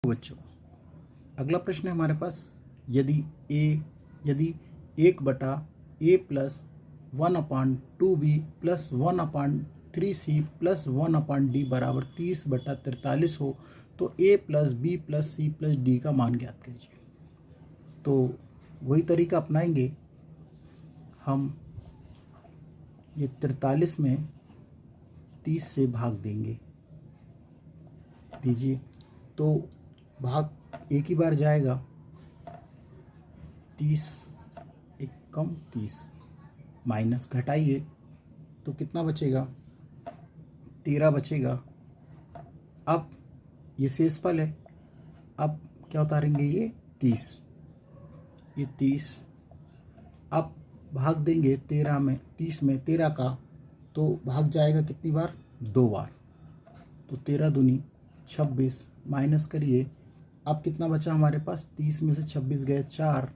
बच्चों, अगला प्रश्न है हमारे पास, यदि 1/a+a+1/2b plus 1/3c plus 1/d बराबर 30/43 हो तो a plus B plus C plus D का मान ज्ञात कीजिए। तो वही तरीका अपनाएंगे हम, ये 43 में 30 से भाग देंगे, दीजिए। तो भाग एक ही बार जाएगा, 30 एक कम 30 माइनस घटाइए तो कितना बचेगा, 13 बचेगा। अब ये शेषफल है, अब क्या उतारेंगे, ये 30, ये 30। अब भाग देंगे 13 में, 30 में 13 का, तो भाग जाएगा कितनी बार, 2 बार। तो 13 दूनी 26 माइनस करिए, अब कितना बचा हमारे पास, 30 में से 26 गए 4,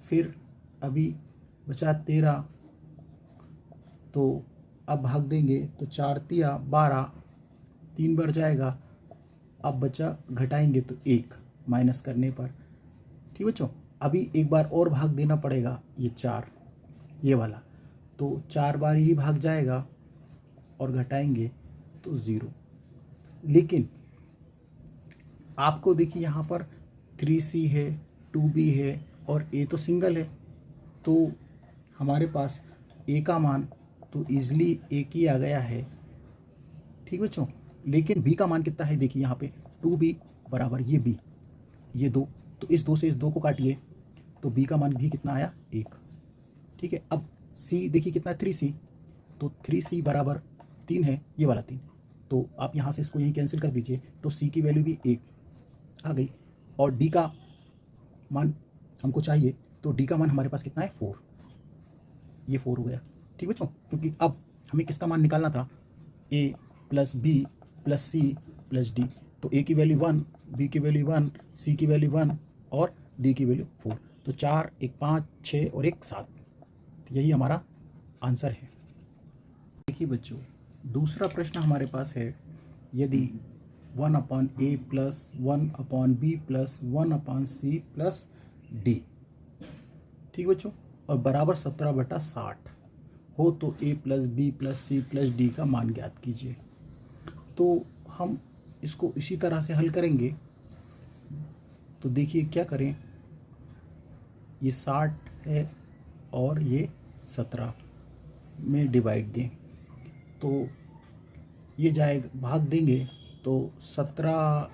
फिर अभी बचा 13, तो अब भाग देंगे तो 4 तिया 12, 3 बार जाएगा। अब बचा, घटाएंगे तो 1 माइनस करने पर। ठीक बच्चों, अभी एक बार और भाग देना पड़ेगा, ये 4 ये वाला, तो 4 बार ही भाग जाएगा और घटाएंगे तो 0। लेकिन आपको देखिए यहाँ पर 3c है, 2b है और a तो सिंगल है, तो हमारे पास a का मान तो ईजिली एक ही आ गया है। ठीक बच्चों, लेकिन b का मान कितना है, देखिए यहाँ पे 2b बराबर ये b, ये 2, तो इस 2 से इस 2 को काटिए तो b का मान भी कितना आया, 1। ठीक है, अब c देखिए कितना है, 3c, तो 3c बराबर 3 है, ये वाला 3, तो आप यहाँ से इसको यहीं कैंसिल कर दीजिए, तो c की वैल्यू भी 1 आ गई। और d का मान हमको चाहिए, तो d का मान हमारे पास कितना है, 4, ये 4 हो गया। ठीक बच्चों, क्योंकि अब हमें किसका मान निकालना था, a plus B plus C plus D, तो a की वैल्यू 1, b की वैल्यू 1, c की वैल्यू 1 और d की वैल्यू 4, तो 4 1 5 6 और 1 7, यही हमारा आंसर है। देखिए बच्चों, दूसरा प्रश्न हमारे पास है, यदि 1/a plus 1/b plus 1/c plus d, ठीक बच्चों, और बराबर 17/60 हो तो a plus B plus C plus D का मान ज्ञात कीजिए। तो हम इसको इसी तरह से हल करेंगे। तो देखिए क्या करें, ये 60 है और ये 17 में डिवाइड दें, तो ये जाएगा, भाग देंगे तो 17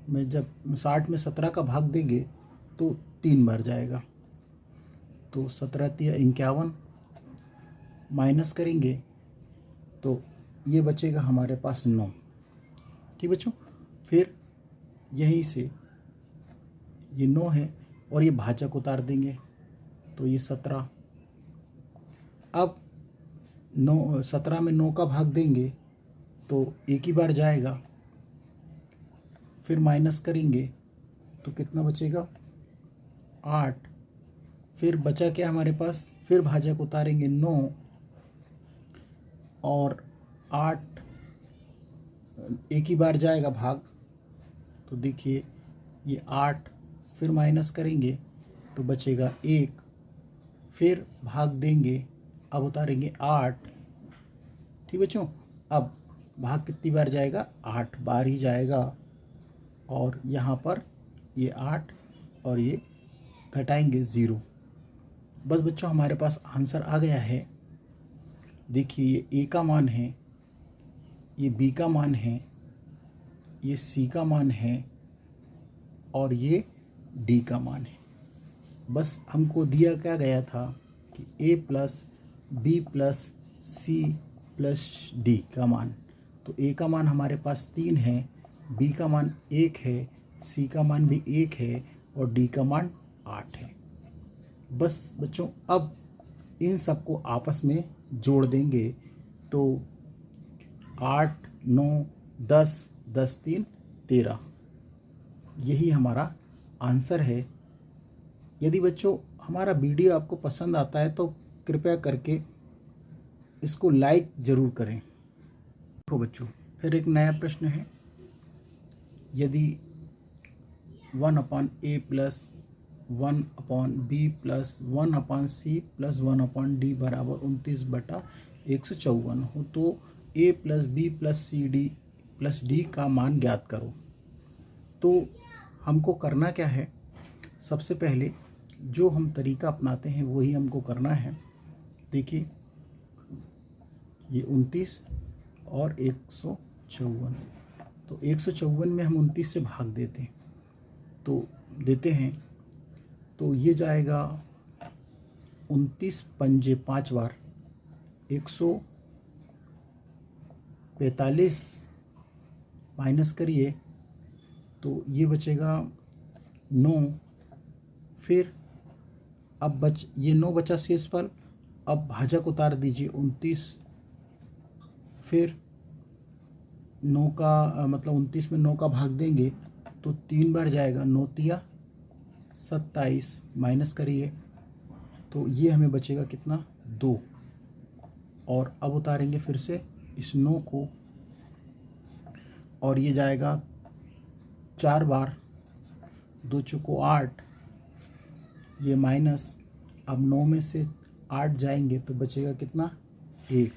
में, जब 60 में 17 का भाग देंगे तो 3 बार जाएगा, तो 17 तिया 51 माइनस करेंगे तो ये बचेगा हमारे पास 9। ठीक बच्चों, फिर यहीं से ये 9 है और ये भाजक उतार देंगे तो ये 17। अब 17 में 9 का भाग देंगे तो एक ही बार जाएगा, फिर माइनस करेंगे तो कितना बचेगा, 8। फिर बचा क्या हमारे पास, फिर भाजक उतारेंगे 9 और 8 एक ही बार जाएगा भाग, तो देखिए ये 8, फिर माइनस करेंगे तो बचेगा 1, फिर भाग देंगे, अब उतारेंगे 8। ठीक बच्चों, अब भाग कितनी बार जाएगा, 8 बार ही जाएगा, और यहाँ पर ये 8 और ये घटाएंगे 0। बस बच्चों, हमारे पास आंसर आ गया है। देखिए ये a का मान है, ये b का मान है, ये c का मान है और ये d का मान है। बस हमको दिया क्या गया था कि a plus B plus C plus D का मान, तो a का मान हमारे पास 3 है, b का मान 1 है, c का मान भी 1 है और d का मान 8 है। बस बच्चों, अब इन सबको आपस में जोड़ देंगे तो 8 9 10 10 3 13, यही हमारा आंसर है। यदि बच्चों हमारा वीडियो आपको पसंद आता है तो कृपया करके इसको लाइक ज़रूर करें। तो बच्चों, फिर एक नया प्रश्न है, यदि 1 upon A plus 1 upon B plus 1 upon C plus 1 upon D बराबर 29/154 हो। तो A plus B plus C D plus D का मान ज्ञात करो। तो हमको करना क्या है, सबसे पहले जो हम तरीका अपनाते हैं वही हमको करना है। देखिए ये 29 और 154, तो 154 में हम 29 से भाग देते हैं, तो देते हैं तो ये जाएगा 29 पंजे 5 बार 145 माइनस करिए तो ये बचेगा 9। फिर अब ये 9 बचा शेषफल। अब भाजक उतार दीजिए 29, फिर 9 का मतलब 29 में 9 का भाग देंगे तो 3 बार जाएगा, 9 तिया 27 माइनस करिए तो ये हमें बचेगा कितना 2। और अब उतारेंगे फिर से इस 9 को और ये जाएगा 4 बार, 2 चौको 8, ये माइनस। अब 9 में से 8 जाएंगे तो बचेगा कितना 1।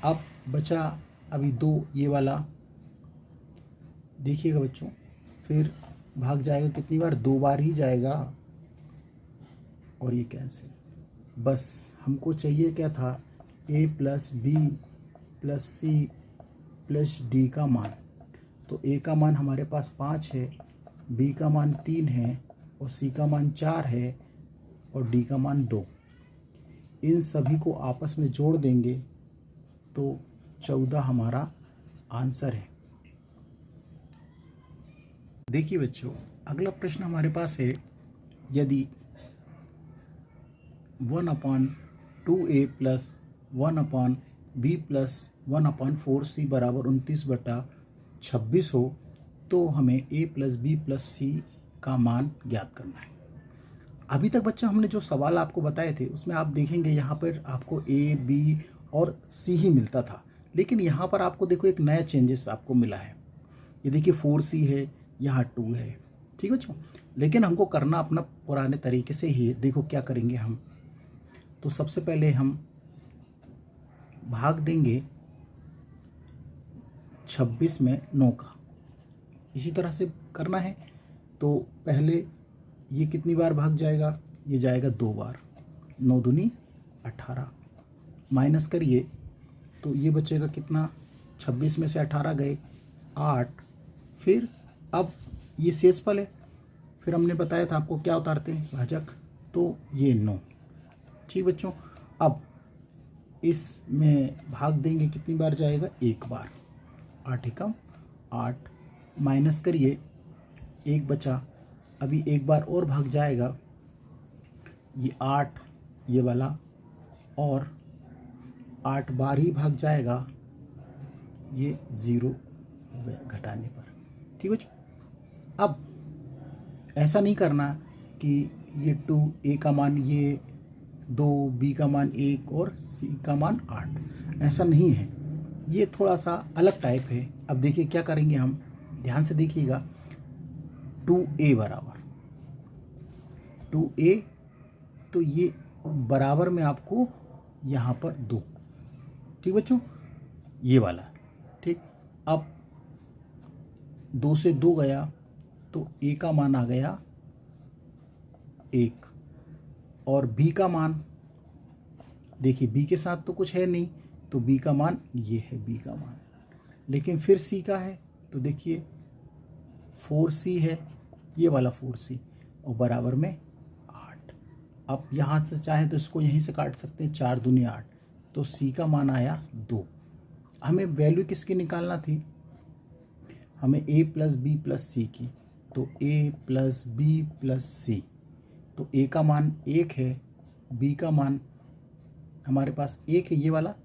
अब बचा अभी 2, ये वाला देखिएगा बच्चों, फिर भाग जाएगा कितनी बार, 2 बार ही जाएगा और ये कैंसिल। बस हमको चाहिए क्या था, A plus B plus C plus D का मान। तो ए का मान हमारे पास 5 है, बी का मान 3 है और सी का मान 4 है और डी का मान 2। इन सभी को आपस में जोड़ देंगे तो 14 हमारा आंसर है। देखिए बच्चों, अगला प्रश्न हमारे पास है, यदि 1/2a plus 1/b plus 1/4c बराबर 29/26 हो तो हमें a प्लस बी प्लस सी का मान ज्ञात करना है। अभी तक बच्चा हमने जो सवाल आपको बताए थे उसमें आप देखेंगे यहाँ पर आपको a, b और c ही मिलता था, लेकिन यहाँ पर आपको देखो एक नया चेंजेस आपको मिला है। ये देखिए 4c है, यहाँ 2 है, ठीक है बच्चों। लेकिन हमको करना अपना पुराने तरीके से ही है। देखो क्या करेंगे हम, तो सबसे पहले हम भाग देंगे 26 में 9 का, इसी तरह से करना है। तो पहले ये कितनी बार भाग जाएगा, ये जाएगा 2 बार, 9 दूनी 18 माइनस करिए तो ये बचेगा कितना, 26 में से 18 गए 8। फिर अब ये शेषफल है, फिर हमने बताया था आपको क्या उतारते हैं भाजक, तो ये 9। ठीक बच्चों, अब इसमें भाग देंगे कितनी बार जाएगा, 1 बार, 8 एकम 8 माइनस करिए 1 बचा। अभी 1 बार और भाग जाएगा, ये 8 ये वाला, और 8 बार ही भाग जाएगा, ये 0 घटाने पर। ठीक है। अब ऐसा नहीं करना कि ये 2 ए का मान ये 2, बी का मान 1 और सी का मान 8, ऐसा नहीं है, ये थोड़ा सा अलग टाइप है। अब देखिए क्या करेंगे हम, ध्यान से देखिएगा, 2a बराबर 2a, तो ये बराबर में आपको यहाँ पर 2, ठीक बच्चों, ये वाला, ठीक। अब 2 से 2 गया तो a का मान आ गया 1, और b का मान देखिए, b के साथ तो कुछ है नहीं, तो b का मान ये है, b का मान। लेकिन फिर c का है, तो देखिए 4c है, ये वाला 4c, और बराबर में 8। अब यहाँ से चाहे तो इसको यहीं से काट सकते हैं, 4 दूनी 8, तो c का मान आया 2। हमें वैल्यू किसकी निकालना थी, हमें a प्लस बी प्लस सी की, तो a प्लस बी प्लस सी, तो a का मान 1 है, b का मान हमारे पास 1 है, ये वाला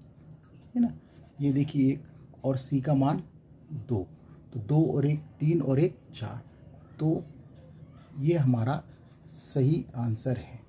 है ना, ये देखिए 1, और c का मान 2, तो 2 और 1 3 और 1 4, तो ये हमारा सही आंसर है।